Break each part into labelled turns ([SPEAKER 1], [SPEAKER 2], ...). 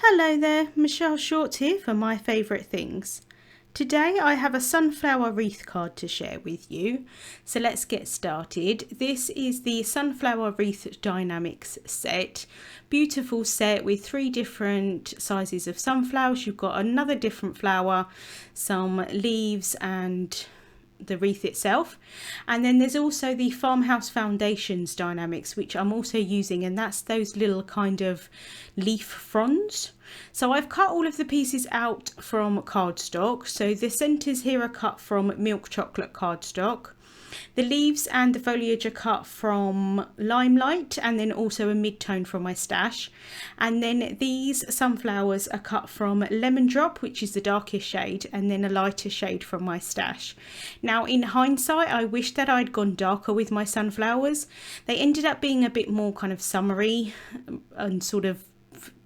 [SPEAKER 1] Hello there, Michelle Short here for My Favourite Things. Today I have a sunflower wreath card to share with you, so let's get started. This is the Sunflower Wreath Dynamics set. Beautiful set with 3 different sizes of sunflowers. You've got another different flower, some leaves and the wreath itself, and then there's also the Farmhouse Foundations Dynamics, which I'm also using, and that's those little kind of leaf fronds. So I've cut all of the pieces out from cardstock. So the centres here are cut from milk chocolate cardstock. The leaves and the foliage are cut from Limelight, and then also a mid-tone from my stash. And then these sunflowers are cut from Lemon Drop, which is the darkest shade, and then a lighter shade from my stash. Now in hindsight, I wish that I'd gone darker with my sunflowers. They ended up being a bit more kind of summery and sort of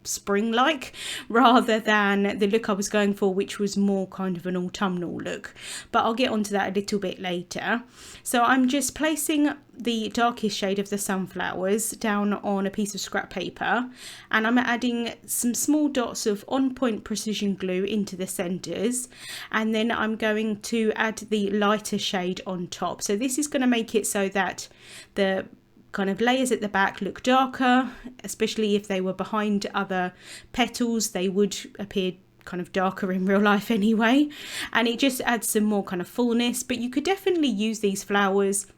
[SPEAKER 1] spring-like rather than the look I was going for, which was more kind of an autumnal look, but I'll get onto that a little bit later. So I'm just placing the darkest shade of the sunflowers down on a piece of scrap paper, and I'm adding some small dots of On Point precision glue into the centers, and then I'm going to add the lighter shade on top. So this is going to make it so that the kind of layers at the back look darker, especially if they were behind other petals. They would appear kind of darker in real life anyway, and it just adds some more kind of fullness. But you could definitely use these flowers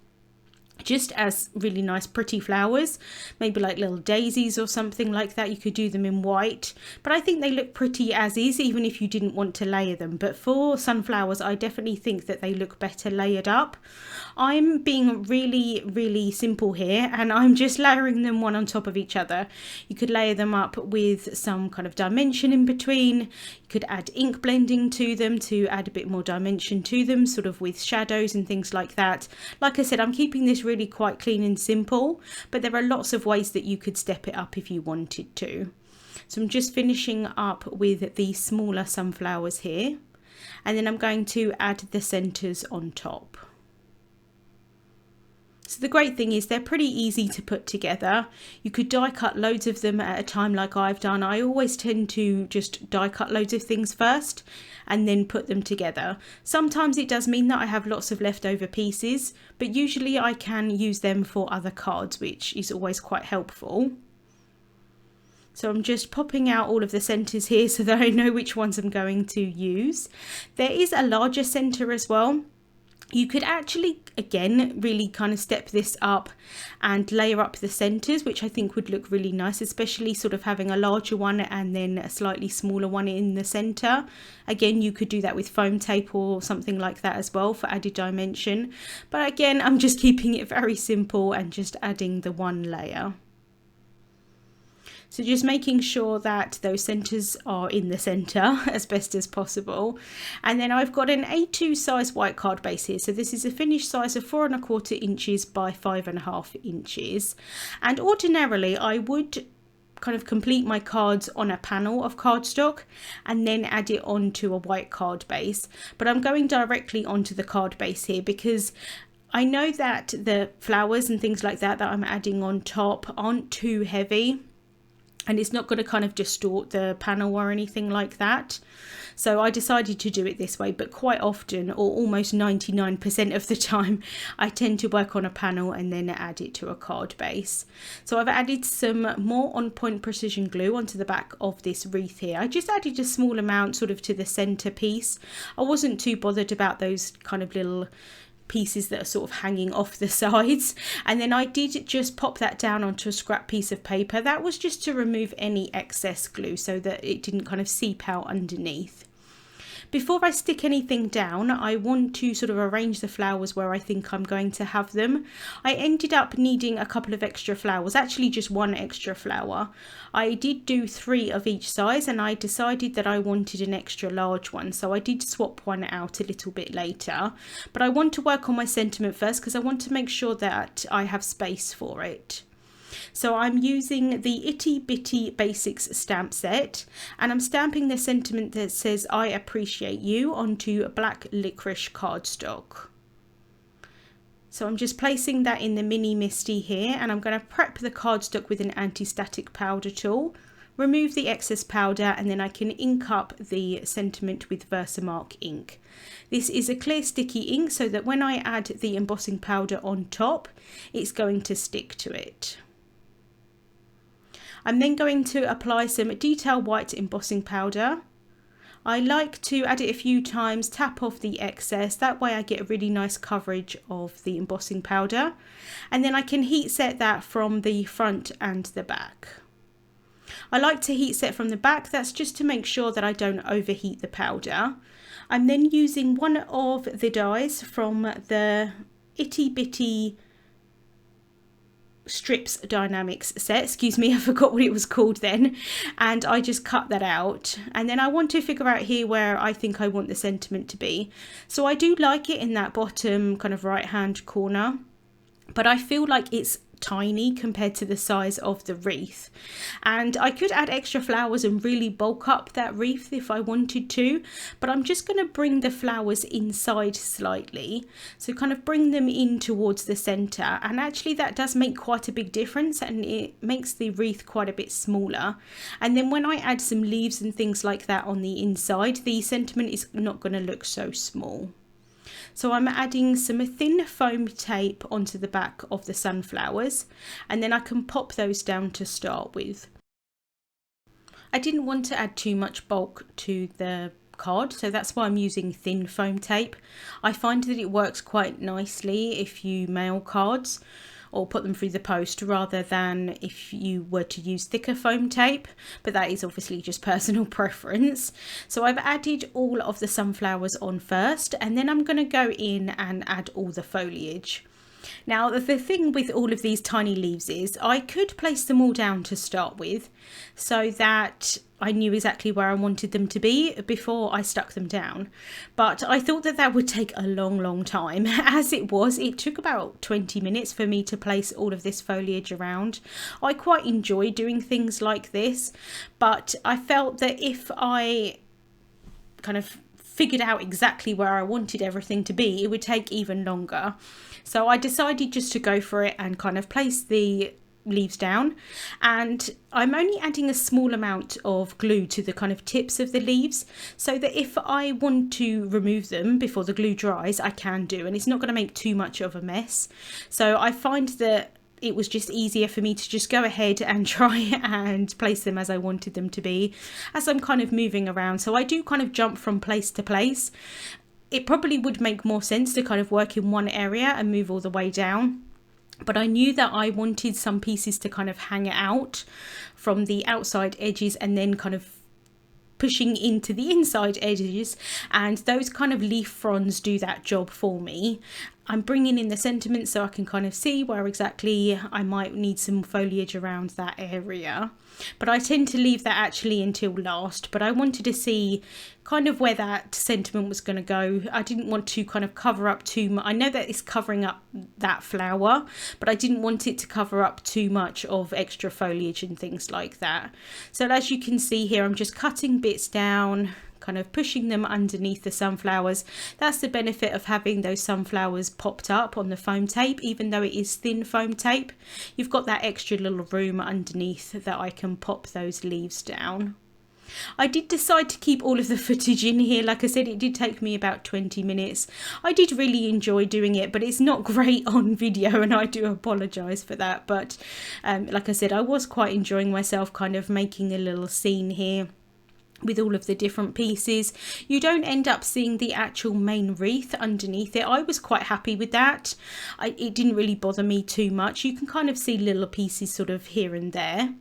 [SPEAKER 1] just as really nice pretty flowers, maybe like little daisies or something like that. You could do them in white, but I think they look pretty as is, even if you didn't want to layer them. But for sunflowers, I definitely think that they look better layered up. I'm being really simple here, and I'm just layering them one on top of each other. You could layer them up with some kind of dimension in between. You could add ink blending to them to add a bit more dimension to them, sort of with shadows and things like that. Like I said, I'm keeping this really quite clean and simple, but there are lots of ways that you could step it up if you wanted to. So I'm just finishing up with the smaller sunflowers here, and then I'm going to add the centers on top. So the great thing is they're pretty easy to put together. You could die cut loads of them at a time like I've done. I always tend to just die cut loads of things first and then put them together. Sometimes it does mean that I have lots of leftover pieces, but usually I can use them for other cards, which is always quite helpful. So I'm just popping out all of the centres here so that I know which ones I'm going to use. There is a larger centre as well. You could actually, again, really kind of step this up and layer up the centres, which I think would look really nice, especially sort of having a larger one and then a slightly smaller one in the centre. Again, you could do that with foam tape or something like that as well for added dimension. But again, I'm just keeping it very simple and just adding the one layer. So just making sure that those centres are in the centre as best as possible. And then I've got an A2 size white card base here. So this is a finished size of 4¼ inches by 5½ inches. And ordinarily I would kind of complete my cards on a panel of cardstock and then add it onto a white card base. But I'm going directly onto the card base here because I know that the flowers and things like that I'm adding on top aren't too heavy, and it's not going to kind of distort the panel or anything like that. So I decided to do it this way, but quite often, or almost 99% of the time, I tend to work on a panel and then add it to a card base. So I've added some more On Point precision glue onto the back of this wreath here. I just added a small amount sort of to the centre piece. I wasn't too bothered about those kind of little pieces that are sort of hanging off the sides, and then I did just pop that down onto a scrap piece of paper. That was just to remove any excess glue so that it didn't kind of seep out underneath. Before I stick anything down, I want to sort of arrange the flowers where I think I'm going to have them. I ended up needing a couple of extra flowers, actually just one extra flower. I did do 3 of each size, and I decided that I wanted an extra large one, so I did swap one out a little bit later. But I want to work on my sentiment first because I want to make sure that I have space for it. So I'm using the Itty Bitty Basics stamp set, and I'm stamping the sentiment that says I appreciate you onto black licorice cardstock. So I'm just placing that in the mini Misty here, and I'm going to prep the cardstock with an anti-static powder tool remove the excess powder, and then I can ink up the sentiment with Versamark ink. This is a clear sticky ink so that when I add the embossing powder on top, it's going to stick to it. I'm then going to apply some detail white embossing powder. I like to add it a few times, tap off the excess, that way I get a really nice coverage of the embossing powder, and then I can heat set that from the front and the back. I like to heat set from the back, that's just to make sure that I don't overheat the powder. I'm then using one of the dies from the Itty Bitty Strips Dynamics set, excuse me, I forgot what it was called then, and I just cut that out, and then I want to figure out here where I think I want the sentiment to be. So I do like it in that bottom kind of right hand corner, but I feel like it's tiny compared to the size of the wreath, and I could add extra flowers and really bulk up that wreath if I wanted to, but I'm just going to bring the flowers inside slightly, so kind of bring them in towards the center, and actually that does make quite a big difference, and it makes the wreath quite a bit smaller. And then when I add some leaves and things like that on the inside, the sentiment is not going to look so small. So I'm adding some thin foam tape onto the back of the sunflowers, and then I can pop those down to start with. I didn't want to add too much bulk to the card, so that's why I'm using thin foam tape. I find that it works quite nicely if you mail cards or put them through the post, rather than if you were to use thicker foam tape, but that is obviously just personal preference. So I've added all of the sunflowers on first, and then I'm going to go in and add all the foliage. Now the thing with all of these tiny leaves is I could place them all down to start with, so that I knew exactly where I wanted them to be before I stuck them down, but I thought that that would take a long time. As it was, it took about 20 minutes for me to place all of this foliage around. I quite enjoy doing things like this, but I felt that if I kind of figured out exactly where I wanted everything to be, it would take even longer. So I decided just to go for it and kind of place the leaves down, and I'm only adding a small amount of glue to the kind of tips of the leaves, so that if I want to remove them before the glue dries, I can do, and it's not going to make too much of a mess. So I find that it was just easier for me to just go ahead and try and place them as I wanted them to be, as I'm kind of moving around. So I do kind of jump from place to place. It probably would make more sense to kind of work in one area and move all the way down, but I knew that I wanted some pieces to kind of hang out from the outside edges and then kind of pushing into the inside edges, and those kind of leaf fronds do that job for me. I'm bringing in the sentiment so I can kind of see where exactly I might need some foliage around that area, but I tend to leave that actually until last. But I wanted to see kind of where that sentiment was going to go. I didn't want to kind of cover up too much. I know that it's covering up that flower, but I didn't want it to cover up too much of extra foliage and things like that. So as you can see here, I'm just cutting bits down, kind of pushing them underneath the sunflowers. That's the benefit of having those sunflowers popped up on the foam tape. Even though it is thin foam tape, you've got that extra little room underneath that I can pop those leaves down. I did decide to keep all of the footage in here. Like I said, it did take me about 20 minutes. I did really enjoy doing it, but it's not great on video, and I do apologise for that. But like I said, I was quite enjoying myself kind of making a little scene here with all of the different pieces. You don't end up seeing the actual main wreath underneath it. I was quite happy with that. It didn't really bother me too much. You can kind of see little pieces sort of here and there.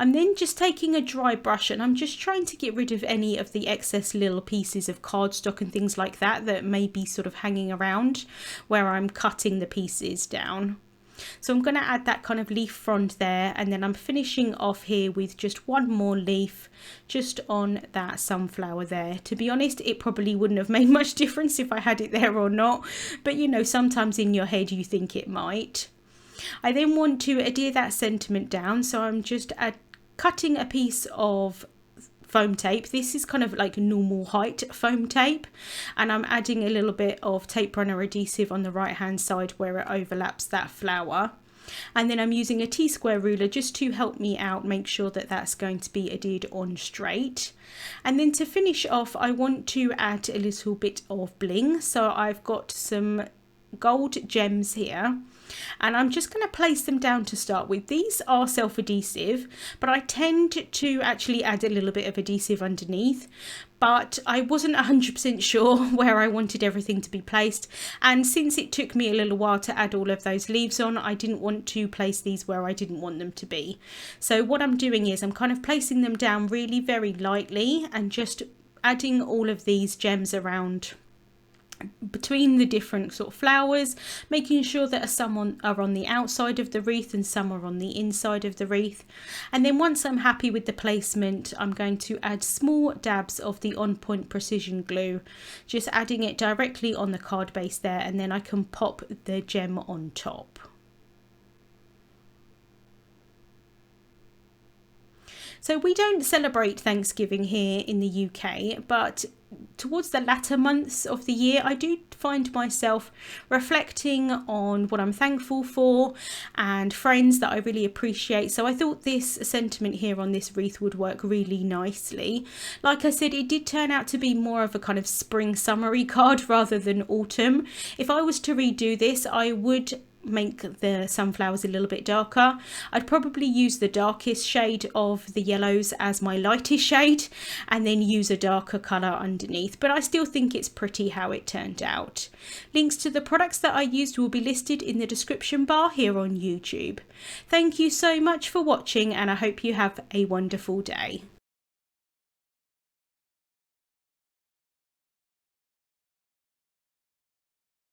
[SPEAKER 1] I'm then just taking a dry brush and I'm just trying to get rid of any of the excess little pieces of cardstock and things like that that may be sort of hanging around where I'm cutting the pieces down. So I'm going to add that kind of leaf frond there, and then I'm finishing off here with just one more leaf just on that sunflower there. To be honest, it probably wouldn't have made much difference if I had it there or not, but you know, sometimes in your head you think it might. I then want to adhere that sentiment down, so I'm just cutting a piece of foam tape. This is kind of like normal height foam tape, and I'm adding a little bit of tape runner adhesive on the right hand side where it overlaps that flower. And then I'm using a T-square ruler just to help me out, make sure that that's going to be adhered on straight. And then to finish off, I want to add a little bit of bling. So I've got some gold gems here, and I'm just going to place them down to start with. These are self-adhesive, but I tend to actually add a little bit of adhesive underneath, but I wasn't 100% sure where I wanted everything to be placed, and since it took me a little while to add all of those leaves on, I didn't want to place these where I didn't want them to be. So what I'm doing is I'm kind of placing them down really very lightly and just adding all of these gems around between the different sort of flowers, making sure that some are on the outside of the wreath and some are on the inside of the wreath. And then once I'm happy with the placement, I'm going to add small dabs of the On Point Precision Glue, just adding it directly on the card base there, and then I can pop the gem on top. So we don't celebrate Thanksgiving here in the UK, but towards the latter months of the year, I do find myself reflecting on what I'm thankful for and friends that I really appreciate. So I thought this sentiment here on this wreath would work really nicely. Like I said, it did turn out to be more of a kind of spring summery card rather than autumn. If I was to redo this, I would make the sunflowers a little bit darker. I'd probably use the darkest shade of the yellows as my lightest shade and then use a darker colour underneath, but I still think it's pretty how it turned out. Links to the products that I used will be listed in the description bar here on YouTube. Thank you so much for watching, and I hope you have a wonderful day.